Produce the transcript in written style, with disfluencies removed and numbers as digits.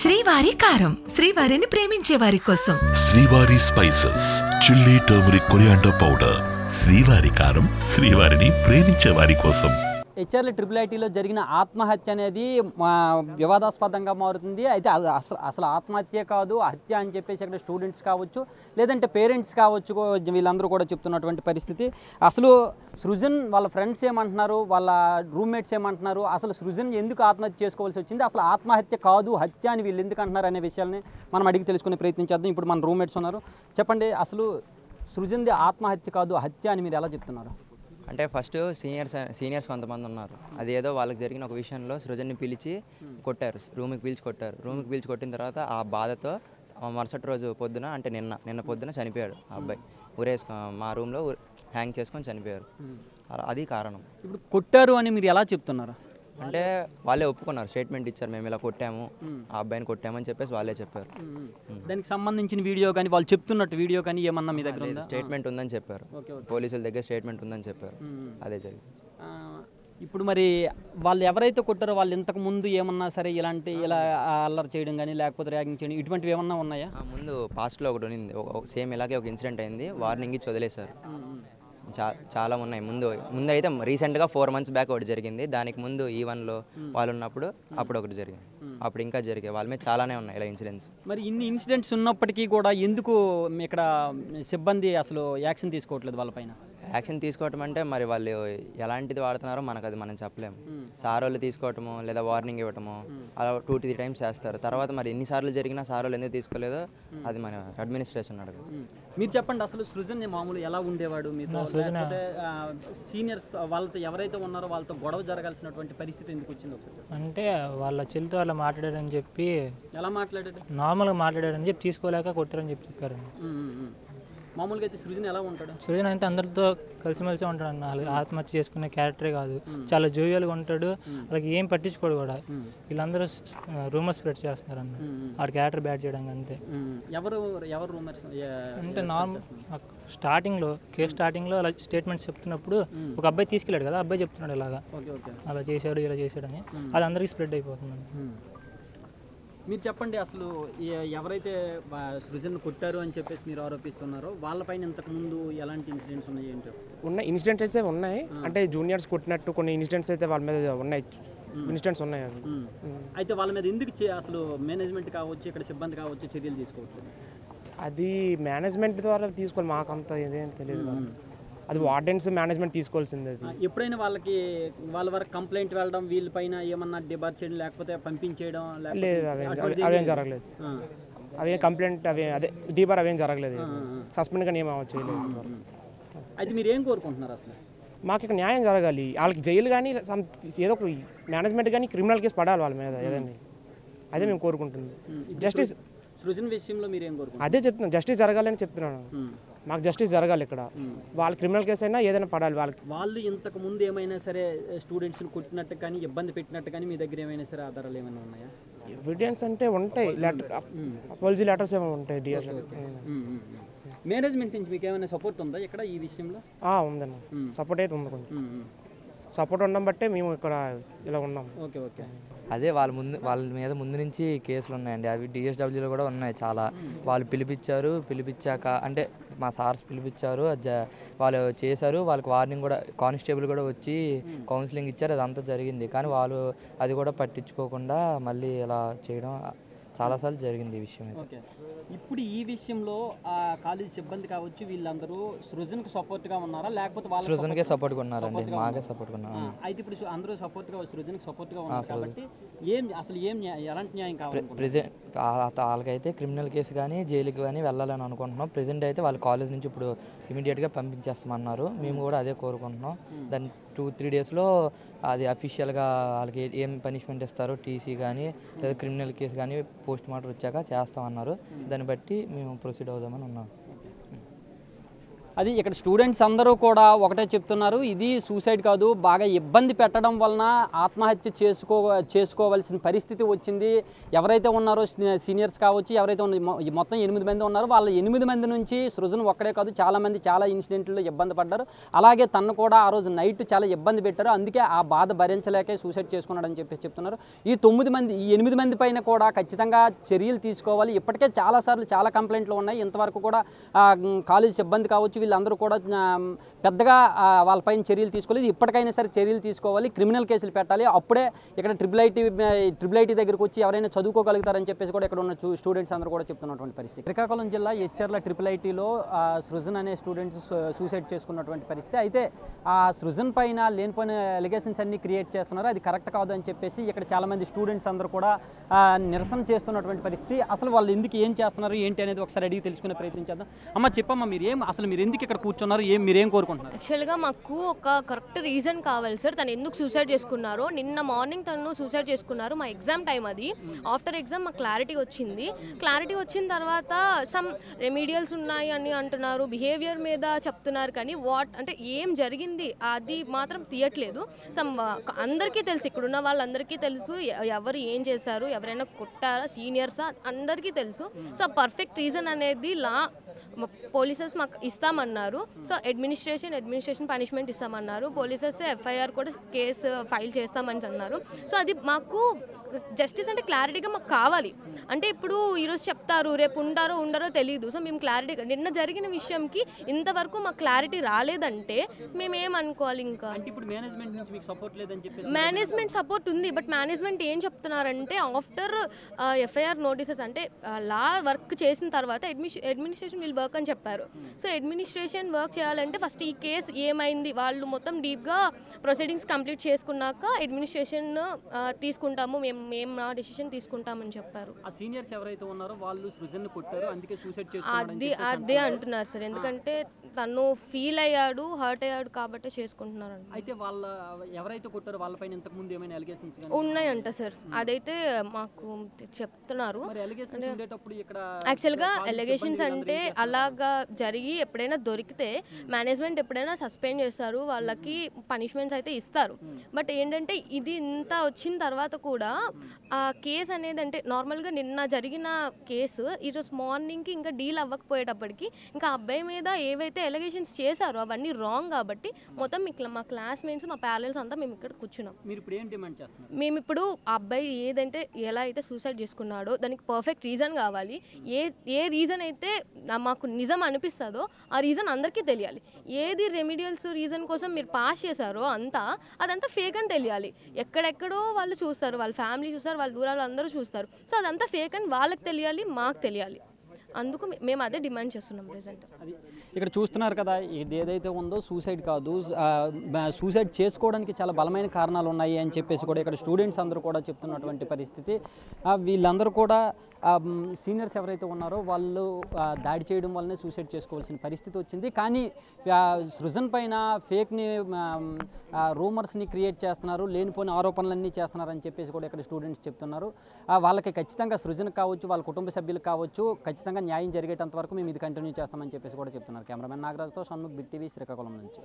శ్రీవారి కారం, శ్రీవారిని ప్రేమించే వారి కోసం. శ్రీవారి spices, chilli turmeric coriander powder. శ్రీవారి కారం, శ్రీవారిని ప్రేమించే వారి కోసం. హెచ్ఆర్ఎల్ ట్రిపుల్ ఐటీలో జరిగిన ఆత్మహత్య అనేది వివాదాస్పదంగా మారుతుంది. అయితే అసలు ఆత్మహత్య కాదు, హత్య అని చెప్పేసి అక్కడ స్టూడెంట్స్ కావచ్చు, లేదంటే పేరెంట్స్ కావచ్చు, వీళ్ళందరూ కూడా చెప్తున్నటువంటి పరిస్థితి. అసలు సృజన్ వాళ్ళ ఫ్రెండ్స్ ఏమంటున్నారు, వాళ్ళ రూమ్మేట్స్ ఏమంటున్నారు, అసలు సృజన్ ఎందుకు ఆత్మహత్య చేసుకోవాల్సి వచ్చింది, అసలు ఆత్మహత్య కాదు హత్య అని వీళ్ళు ఎందుకు అంటున్నారు అనే విషయాన్ని మనం అడిగి తెలుసుకునే ప్రయత్నం చేద్దాం. ఇప్పుడు మన రూమ్మేట్స్ ఉన్నారు. చెప్పండి, అసలు సృజన్ది ఆత్మహత్య కాదు హత్య అని మీరు ఎలా చెప్తున్నారు? అంటే ఫస్ట్ సీనియర్స్ కొంతమంది ఉన్నారు. అదేదో వాళ్ళకి జరిగిన ఒక విషయంలో సృజన్ని పిలిచి కొట్టారు, రూమ్కి పిలిచి కొట్టిన తర్వాత ఆ బాధతో మరుసటి రోజు పొద్దున, అంటే నిన్న పొద్దున చనిపోయాడు ఆ అబ్బాయి. మా రూమ్లో హ్యాంగ్ చేసుకొని చనిపోయారు. అది కారణం. ఇప్పుడు కొట్టారు అని మీరు ఎలా చెప్తున్నారు? అంటే వాళ్ళే ఒప్పుకున్నారు, స్టేట్మెంట్ ఇచ్చారు, మేము ఇలా కొట్టాము, ఆ అబ్బాయిని కొట్టామని చెప్పేసి వాళ్ళే చెప్పారు. దానికి సంబంధించిన వీడియో కానీ వాళ్ళు చెప్తున్నట్టు వీడియో కానీ ఏమన్నా మీ దగ్గర ఉందా? స్టేట్మెంట్ ఉందని చెప్పారు, పోలీసుల దగ్గర స్టేట్మెంట్ ఉందని చెప్పారు. అదే జరిగింది. ఇప్పుడు మరి వాళ్ళు ఎవరైతే కొట్టారో వాళ్ళు ఇంతకు ముందు ఏమన్నా సరే ఇలా అల్లరి చేయడం కానీ లేకపోతే ర్యాగింగ్ చేయడం ఇటువంటివి ఏమన్నా ఉన్నాయా? ముందు పాస్ట్లో ఒకటి ఉంది, సేమ్ ఇలాగే ఒక ఇన్సిడెంట్ అయింది, వార్నింగ్ ఇచ్చి వదిలేశారు. చాలా ఉన్నాయి. ముందు అయితే రీసెంట్గా 4 months బ్యాక్ ఒకటి జరిగింది. దానికి ముందు E1లో వాళ్ళు ఉన్నప్పుడు అప్పుడు ఒకటి జరిగింది. అప్పుడు ఇంకా జరిగాయి. వాళ్ళ మీద చాలానే ఉన్నాయి ఇలా ఇన్సిడెంట్స్. మరి ఇన్ని ఇన్సిడెంట్స్ ఉన్నప్పటికీ కూడా ఎందుకు ఇక్కడ సిబ్బంది అసలు యాక్షన్ తీసుకోవట్లేదు వాళ్ళపైన? యాక్షన్ తీసుకోవటం అంటే మరి వాళ్ళు ఎలాంటిది వాడుతున్నారో మనం చెప్పలేము. సార్ వాళ్ళు తీసుకోవటము లేదా వార్నింగ్ ఇవ్వటము అలా 2-3 times చేస్తారు. తర్వాత మరి ఎన్నిసార్లు జరిగినా సార్ వాళ్ళు ఎందుకు తీసుకోలేదో అది మన అడ్మినిస్ట్రేషన్ అడగదు. మీరు చెప్పండి, అసలు సృజన్ మామూలు ఎలా ఉండేవాడు మీతో? సీనియర్స్ వాళ్ళతో ఎవరైతే ఉన్నారో వాళ్ళతో గొడవ జరగాల్సినటువంటి పరిస్థితి ఎందుకు వచ్చింది ఒకసారి? అంటే వాళ్ళ చెల్లితో అలా మాట్లాడారని చెప్పి. ఎలా మాట్లాడాడు? నార్మల్గా మాట్లాడారని చెప్పి తీసుకోలేక కొట్టారని చెప్పారు. మామూలుగా అయితే సృజన్ ఎలా ఉంటాడు? సృజన్ అయితే అందరితో కలిసిమెలిసి ఉంటాడు అన్న. ఆత్మహత్య చేసుకునే క్యారెక్టరే కాదు, చాలా జోవియల్గా ఉంటాడు. వాళ్ళకి ఏం పట్టించుకోడు కూడా. వీళ్ళందరూ రూమర్స్ స్ప్రెడ్ చేస్తున్నారు అన్న, వాడి క్యారెక్టర్ బ్యాడ్ చేయడానికి అంతే. ఎవరు రూమర్స్ అంటే నార్మల్ స్టార్టింగ్లో అలా స్టేట్మెంట్స్ చెప్తున్నప్పుడు ఒక అబ్బాయి తీసుకెళ్ళాడు కదా, అబ్బాయి చెప్తున్నాడు ఇలాగా అలా చేశాడు ఇలా చేశాడని. అది అందరికీ స్ప్రెడ్ అయిపోతుంది. మీరు చెప్పండి, అసలు ఎవరైతే సృజన్ కొట్టారు అని చెప్పేసి మీరు ఆరోపిస్తున్నారో వాళ్ళపైన ఇంతకు ముందు ఎలాంటి ఇన్సిడెంట్స్ ఉన్నాయి ఏంటో? ఇన్సిడెంట్స్ అయితే ఉన్నాయి. అంటే జూనియర్స్ కొట్టినట్టు కొన్ని ఇన్సిడెంట్స్ అయితే వాళ్ళ మీద ఉన్నాయి. ఇన్సిడెంట్స్ ఉన్నాయి. అయితే వాళ్ళ మీద ఎందుకు అసలు మేనేజ్మెంట్ కావచ్చు, ఇక్కడ సిబ్బంది కావచ్చు చర్యలు తీసుకోవట్లేదు? అది మేనేజ్మెంట్ ద్వారా తీసుకోవాలి, మాకు అంత ఇదేం తెలియదు. అది వార్డెన్స్ మేనేజ్మెంట్ తీసుకోవాల్సింది. అది ఎప్పుడైనా వాళ్ళ వరకు కంప్లైంట్ వెళ్ళడం, వీళ్ళపైన ఏమన్నా డిబార్ చేయడం లేకపోతే పంపించేయడం లేదు, అవేం జరగలేదు. అవేం కంప్లైంట్ అదే డిబార్ అవేం జరగలేదు. సస్పెండ్ కానీ ఏం చేయలేదు. అయితే మీరు ఏం కోరుకుంటున్నారు అసలు? మాకు ఇక్కడ న్యాయం జరగాలి. వాళ్ళకి జైలు కానీ ఏదో ఒక మేనేజ్మెంట్ కానీ క్రిమినల్ కేసు పడాలి వాళ్ళ మీద ఏదైనా. అదే మేము కోరుకుంటుంది. జస్టిస్ సృజన్ విషయంలో మీరు ఏం కోరుకుంటున్నారు? అదే చెప్తున్నాను, జస్టిస్ జరగాలని చెప్తున్నాను. మాకు జస్టిస్ జరగాలి ఇక్కడ. వాళ్ళ క్రిమినల్ కేసు అయినా ఏదైనా పడాలి వాళ్ళకి. వాళ్ళు ఇంతకు ముందు ఏమైనా సరే స్టూడెంట్స్ని కొట్టినట్టు కానీ ఇబ్బంది పెట్టినట్టు కానీ మీ దగ్గర ఏమైనా సరే ఆధారాలు ఏమైనా ఉన్నాయా? ఎవిడెన్స్ అంటే ఉంటాయి, అపాలజీ లెటర్స్ ఏమైనా ఉంటాయి. డిఎస్ మేనేజ్మెంట్ నుంచి మీకు ఏమైనా సపోర్ట్ ఉందా ఇక్కడ ఈ విషయంలో? ఉందన్న, సపోర్ట్ అయితే ఉంది. కొంచెం సపోర్ట్ ఉండడం బట్టే మేము ఇక్కడ ఇలా ఉన్నాం. ఓకే. అదే వాళ్ళ మీద ముందు నుంచి కేసులు ఉన్నాయండి. అవి DSWలో కూడా ఉన్నాయి చాలా. వాళ్ళు పిలిపించాక అంటే మా సార్స్ పిలిపించారు, వాళ్ళు చేశారు. వాళ్ళకి వార్నింగ్ కూడా కానిస్టేబుల్ కూడా వచ్చి కౌన్సిలింగ్ ఇచ్చారు. అదంతా జరిగింది. కానీ వాళ్ళు అది కూడా పట్టించుకోకుండా మళ్ళీ ఇలా చేయడం చాలాసార్లు జరిగింది ఈ విషయం అయితే. ఇప్పుడు ఈ విషయంలో కాలేజ్ సిబ్బంది కావచ్చు వీళ్ళందరూ సృజన్కి సపోర్ట్గా ఉన్నారా లేకపోతే వాళ్ళు సృజన్కే సపోర్ట్గా ఉన్నారండి, మాకే సపోర్ట్గా ఉన్నారు. అయితే ఇప్పుడు అందరూ సపోర్ట్గా సృజన్కి సపోర్ట్గా ఉన్నారు కాబట్టి ఎలాంటి న్యాయం కావాలి? ప్రెజెంట్ వాళ్ళకైతే క్రిమినల్ కేసు కానీ జైలుకి కానీ వెళ్ళాలని అనుకుంటున్నాం. ప్రెజెంట్ అయితే వాళ్ళ కాలేజ్ నుంచి ఇప్పుడు ఇమీడియట్గా పంపించేస్తామన్నారు. మేము కూడా అదే కోరుకుంటున్నాం. దాన్ని 2-3 daysలో అది అఫీషియల్గా వాళ్ళకి ఏం పనిష్మెంట్ ఇస్తారో టీసీ కానీ లేదా క్రిమినల్ కేసు కానీ పోస్ట్ మార్టం వచ్చాక చేస్తామన్నారు. దాన్ని బట్టి మేము ప్రొసీడ్ అవుదామని ఉన్నాం. అది ఇక్కడ స్టూడెంట్స్ అందరూ కూడా ఒకటే చెప్తున్నారు, ఇది సూసైడ్ కాదు, బాగా ఇబ్బంది పెట్టడం వలన ఆత్మహత్య చేసుకోవాల్సిన పరిస్థితి వచ్చింది. ఎవరైతే ఉన్నారో సీనియర్స్ కావచ్చు, ఎవరైతే మొత్తం 8 మంది ఉన్నారో వాళ్ళ 8 మంది నుంచి సృజన్ ఒక్కడే కాదు చాలామంది చాలా ఇన్సిడెంట్లో ఇబ్బంది పడ్డారు. అలాగే తను కూడా ఆ రోజు నైట్ చాలా ఇబ్బంది పెట్టారు, అందుకే ఆ బాధ భరించలేకే సూసైడ్ చేసుకున్నాడని చెప్పేసి చెప్తున్నారు. ఈ 8 మంది పైన కూడా ఖచ్చితంగా చర్యలు తీసుకోవాలి. ఇప్పటికే చాలాసార్లు చాలా కంప్లైంట్లు ఉన్నాయి. ఇంతవరకు కూడా కాలేజ్ సిబ్బంది కావచ్చు వీళ్ళందరూ కూడా పెద్దగా వాళ్ళపైన చర్యలు తీసుకోలేదు. ఇప్పటికైనా సరే చర్యలు తీసుకోవాలి, క్రిమినల్ కేసులు పెట్టాలి. అప్పుడే ఇక్కడ ట్రిపుల్ ఐటీ దగ్గరకు వచ్చి ఎవరైనా చదువుకోగలుగుతారని చెప్పేసి కూడా ఇక్కడ ఉన్న స్టూడెంట్స్ అందరూ కూడా చెప్తున్నటువంటి పరిస్థితి. శ్రీకాకుళం జిల్లా హెచ్ఆర్ల ట్రిపుల్ ఐటీలో సృజన్ అనే స్టూడెంట్స్ సూసైడ్ చేసుకున్నటువంటి పరిస్థితి. అయితే ఆ సృజన్ పైన లేనిపోయిన ఎలిగేషన్స్ అన్ని క్రియేట్ చేస్తున్నారు, అది కరెక్ట్ కాదు అని చెప్పేసి ఇక్కడ చాలామంది స్టూడెంట్స్ అందరూ కూడా నిరసన చేస్తున్నటువంటి పరిస్థితి. అసలు వాళ్ళు ఎందుకు ఏం చేస్తున్నారు ఏంటి అనేది ఒకసారి అడిగి తెలుసుకునే ప్రయత్నించేద్దాం. అమ్మ చెప్పమ్మా, మీరు ఎందుకు ఇక్కడ కూర్చున్నారు, మీరేం కోరుకుంటున్నారు? యాక్చువల్గా మాకు ఒక కరెక్ట్ రీజన్ కావాలి సార్, తను ఎందుకు సూసైడ్ చేసుకున్నారో. నిన్న మార్నింగ్ తను సూసైడ్ చేసుకున్నారు, మా ఎగ్జామ్ టైం అది. ఆఫ్టర్ ఎగ్జామ్ మాకు క్లారిటీ వచ్చింది. క్లారిటీ వచ్చిన తర్వాత సమ్ రెమీడియల్స్ ఉన్నాయి అని అంటున్నారు, బిహేవియర్ మీద చెప్తున్నారు, కానీ అంటే ఏం జరిగింది అది మాత్రం తీయట్లేదు. అందరికీ తెలుసు, ఇక్కడున్న వాళ్ళందరికీ తెలుసు ఎవరు ఏం చేశారు, ఎవరైనా కొట్టారా, సీనియర్సా, అందరికీ తెలుసు. సో పర్ఫెక్ట్ రీజన్ అనేది పోలీసెస్ మాకు ఇస్తామన్నారు. సో అడ్మినిస్ట్రేషన్ పనిష్మెంట్ ఇస్తామన్నారు. పోలీసెస్ ఎఫ్ఐఆర్ కూడా కేసు ఫైల్ చేస్తామని అన్నారు. సో అది మాకు జస్టిస్ అంటే క్లారిటీగా మాకు కావాలి. అంటే ఇప్పుడు ఈరోజు చెప్తారు, రేపు ఉండరో తెలియదు. సో మేము క్లారిటీగా నిన్న జరిగిన విషయంకి ఇంతవరకు మాకు క్లారిటీ రాలేదంటే మేమేమనుకోవాలి? ఇంకా మేనేజ్మెంట్ సపోర్ట్ ఉంది, బట్ మేనేజ్మెంట్ ఏం చెప్తున్నారంటే ఆఫ్టర్ ఎఫ్ఐఆర్ నోటీసెస్ అంటే లా వర్క్ చేసిన తర్వాత అడ్మినిస్ట్రేషన్ విల్ వర్క్ అని చెప్పారు. సో అడ్మినిస్ట్రేషన్ వర్క్ చేయాలంటే ఫస్ట్ ఈ కేసు ఏమైంది, వాళ్ళు మొత్తం డీప్గా ప్రొసీడింగ్స్ కంప్లీట్ చేసుకున్నాక అడ్మినిస్ట్రేషన్ తీసుకుంటాము, మేము నా డెసిషన్ తీసుకుంటామని చెప్పారు. సీనియర్స్ ఎవరైతే ఉన్నారో వాళ్ళు సృజన్ని కొట్టారు, అందుకే సూసైడ్ అదే అంటున్నారు సార్. ఎందుకంటే తను ఫీల్ అయ్యాడు, హర్ట్ అయ్యాడు కాబట్టి చేసుకుంటున్నారు. అయితే వాళ్ళ ఎవరైతే కొట్టారో వాళ్ళపైన ఇంతకు ముందు ఏమైనా అలిగేషన్స్ ఉన్నాయంట సార్, అదైతే మాకు చెప్తున్నారు. యాక్చువల్గా అలిగేషన్స్ అంటే అలాగా జరిగి ఎప్పుడైనా దొరికితే మేనేజ్మెంట్ ఎప్పుడైనా సస్పెండ్ చేస్తారు, వాళ్ళకి పనిష్మెంట్స్ అయితే ఇస్తారు. బట్ ఏంటంటే ఇది ఇంత వచ్చిన తర్వాత కూడా ఆ కేసు అనేది అంటే నార్మల్గా నిన్న జరిగిన కేసు ఈరోజు మార్నింగ్కి ఇంకా డీల్ అవ్వకపోయేటప్పటికి ఇంకా అబ్బాయి మీద ఏవైతే ఎలిగేషన్స్ చేశారో అవన్నీ రాంగ్ కాబట్టి మొత్తం మా క్లాస్మేట్స్ మా ప్యారెంట్స్ అంతా మేము ఇక్కడ కూర్చున్నాం. మేము ఇప్పుడు ఆ అబ్బాయి ఎలా అయితే సూసైడ్ చేసుకున్నాడో దానికి పర్ఫెక్ట్ రీజన్ కావాలి. ఏ రీజన్ అయితే మాకు నిజం అనిపిస్తుందో ఆ రీజన్ అందరికీ తెలియాలి. ఏది రెమిడియల్స్ రీజన్ కోసం మీరు పాస్ చేశారో అదంతా ఫేక్ అని తెలియాలి. ఎక్కడెక్కడో వాళ్ళు చూస్తారు, వాళ్ళ ఫ్యామిలీ చూస్తారు, వాళ్ళ దూరాలు అందరూ చూస్తారు. సో అదంతా ఫేక్ అని వాళ్ళకి తెలియాలి, మాకు తెలియాలి. అందుకు మేము అదే డిమాండ్ చేస్తున్నాం ప్రెసెంట్. ఇక్కడ చూస్తున్నారు కదా, ఇది ఏదైతే ఉందో సూసైడ్ కాదు, సూసైడ్ చేసుకోవడానికి చాలా బలమైన కారణాలు ఉన్నాయి అని చెప్పేసి కూడా ఇక్కడ స్టూడెంట్స్ అందరూ కూడా చెప్తున్నటువంటి పరిస్థితి. వీళ్ళందరూ కూడా సీనియర్స్ ఎవరైతే ఉన్నారో వాళ్ళు దాడి చేయడం వల్లనే సూసైడ్ చేసుకోవాల్సిన పరిస్థితి వచ్చింది. కానీ సృజన్ పైన ఫేక్ని రూమర్స్ని క్రియేట్ చేస్తున్నారు, లేనిపోయిన ఆరోపణలన్నీ చేస్తున్నారని చెప్పేసి కూడా ఇక్కడ స్టూడెంట్స్ చెప్తున్నారు. వాళ్ళకి ఖచ్చితంగా సృజన్ కావచ్చు, వాళ్ళ కుటుంబ సభ్యులకు కావచ్చు ఖచ్చితంగా న్యాయం జరిగేటంత వరకు మేము ఇది కంటిన్యూ చేస్తామని చెప్పేసి కూడా చెప్తున్నారు. కెమెరామెన్ నాగరాజ్తో షణ్ముఖ్, బిగ్ టీవీ, శ్రీకాకుళం నుంచి.